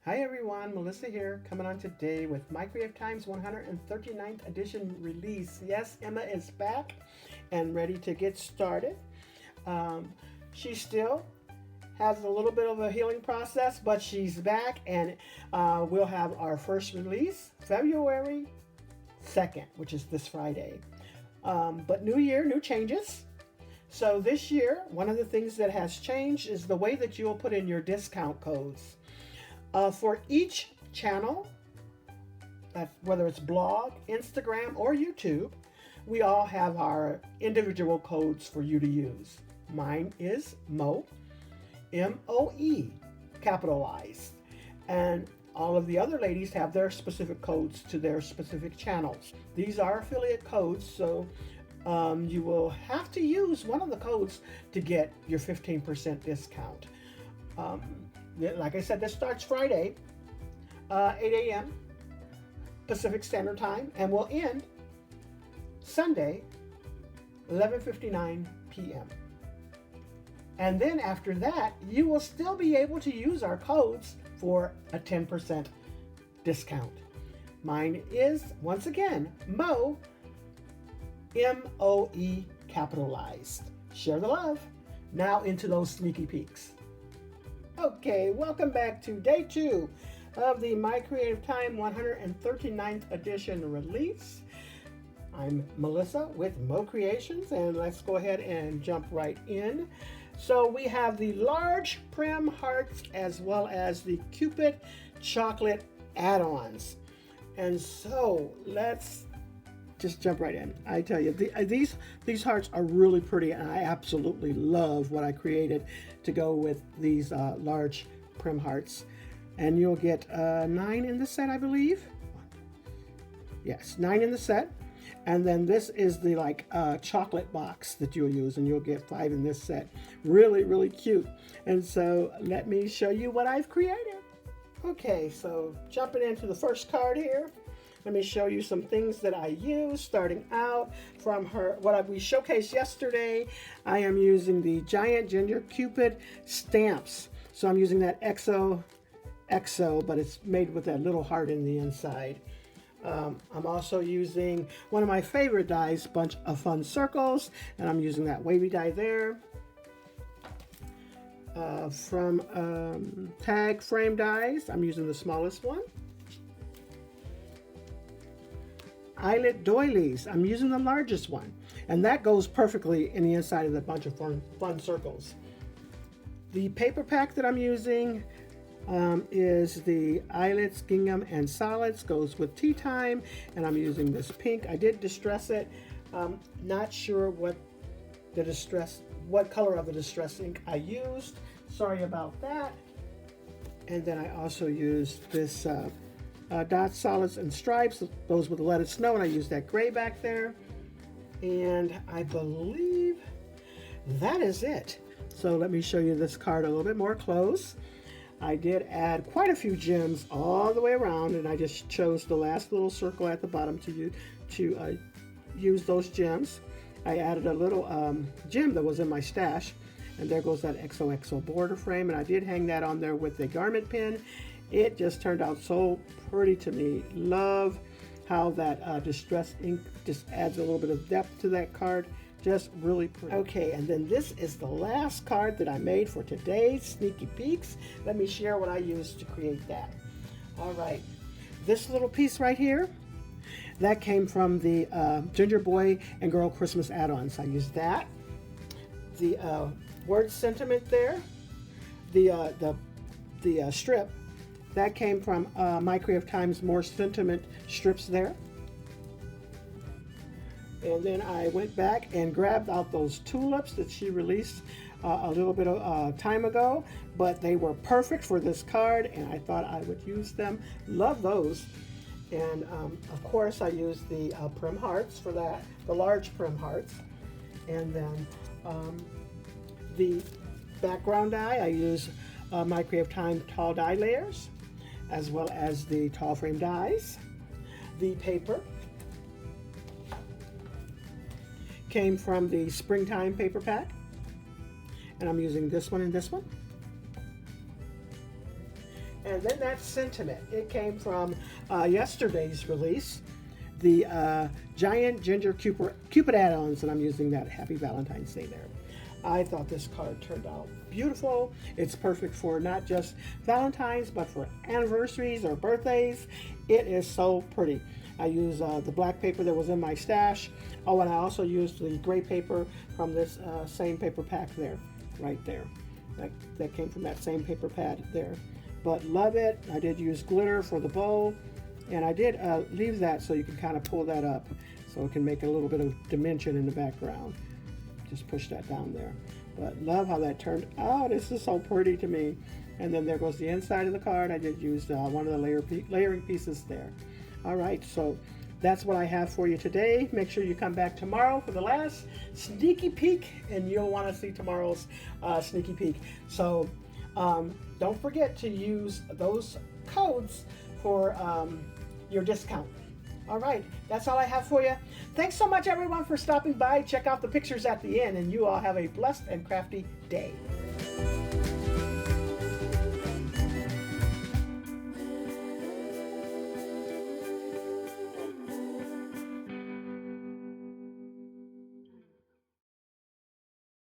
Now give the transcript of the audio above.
Hi everyone, Melissa here, coming on today with My Creative Times 139th edition release. Yes, Emma is back and ready to get started. Um, she still has a little bit of a healing process, but she's back and we'll have our first release February 2nd, which is this Friday. But new year, new changes. So this year, one of the things that has changed is the way that you'll put in your discount codes. For each channel, whether it's blog, Instagram, or YouTube, we all have our individual codes for you to use. Mine is Mo, M-O-E, capitalized. And all of the other ladies have their specific codes to their specific channels. These are affiliate codes, so you will have to use one of the codes to get your 15% discount. Like I said, this starts Friday, 8 a.m. Pacific Standard Time, and will end Sunday, 11:59 p.m. And then after that, you will still be able to use our codes for a 10% discount. Mine is, once again, Mo, M-O-E, capitalized. Share the love. Now into those sneaky peeks. Okay, welcome back to day 2 of the My Creative Time 139th edition release. I'm Melissa with Mo Creations, and let's go ahead and jump right in. So we have the large prim hearts as well as the Cupid chocolate add-ons. And so let's just jump right in. I tell you, these hearts are really pretty, and I absolutely love what I created to go with these large prim hearts. And you'll get 9 in the set, I believe. Yes, 9 in the set. And then this is the chocolate box that you'll use, and you'll get 5 in this set. Really, really cute. And so let me show you what I've created. Okay, so jumping into the first card here. Let me show you some things that I use, starting out from what we showcased yesterday. I am using the Giant Ginger Cupid stamps. So I'm using that XO, but it's made with that little heart in the inside. I'm also using one of my favorite dies, Bunch of Fun Circles, and I'm using that wavy die there. From Tag Frame Dies, I'm using the smallest one. Eyelet doilies, I'm using the largest one, and that goes perfectly in the inside of the Bunch of Fun Circles. The paper pack that I'm using is the Eyelets, Gingham, and Solids, goes with Tea Time, and I'm using this pink. I did distress it. Not sure what color of the distress ink I used. Sorry about that. And then I also used this Dot Solids and Stripes, those with Let It Snow, and I used that gray back there. And I believe that is it. So let me show you this card a little bit more close. I did add quite a few gems all the way around, and I just chose the last little circle at the bottom to use those gems. I added a little gem that was in my stash, and there goes that XOXO border frame, and I did hang that on there with a garment pin. It just turned out so pretty to me. Love how that distress ink just adds a little bit of depth to that card. Just really pretty. Okay, and then this is the last card that I made for today's Sneaky Peeks. Let me share what I used to create that. All right, this little piece right here, that came from the Ginger Boy and Girl Christmas add-ons. I used that. The word sentiment there, the strip, that came from My Creative Times More Sentiment strips there. And then I went back and grabbed out those tulips that she released a little bit of time ago, but they were perfect for this card, and I thought I would use them. Love those. And of course I used the prim hearts for that, the large prim hearts. And then the background die, I use My Creative Time tall die layers, as well as the tall frame dies. The paper came from the Springtime paper pack, and I'm using this one and this one. And then that sentiment, it came from yesterday's release, the Giant Ginger Cupid add-ons, and I'm using that Happy Valentine's Day there. I thought this card turned out beautiful. It's perfect for not just Valentine's, but for anniversaries or birthdays. It is so pretty. I use the black paper that was in my stash. Oh, and I also used the gray paper from this same paper pack there, right there. That came from that same paper pad there. But love it. I did use glitter for the bow, and I did leave that so you can kind of pull that up so it can make a little bit of dimension in the background. Just push that down there. But love how that turned out. This is so pretty to me. And then there goes the inside of the card. I did use one of the layering pieces there. All right, so that's what I have for you today. Make sure you come back tomorrow for the last sneaky peek, and you'll want to see tomorrow's sneaky peek. So don't forget to use those codes for your discount. All right, that's all I have for you. Thanks so much, everyone, for stopping by. Check out the pictures at the end, and you all have a blessed and crafty day.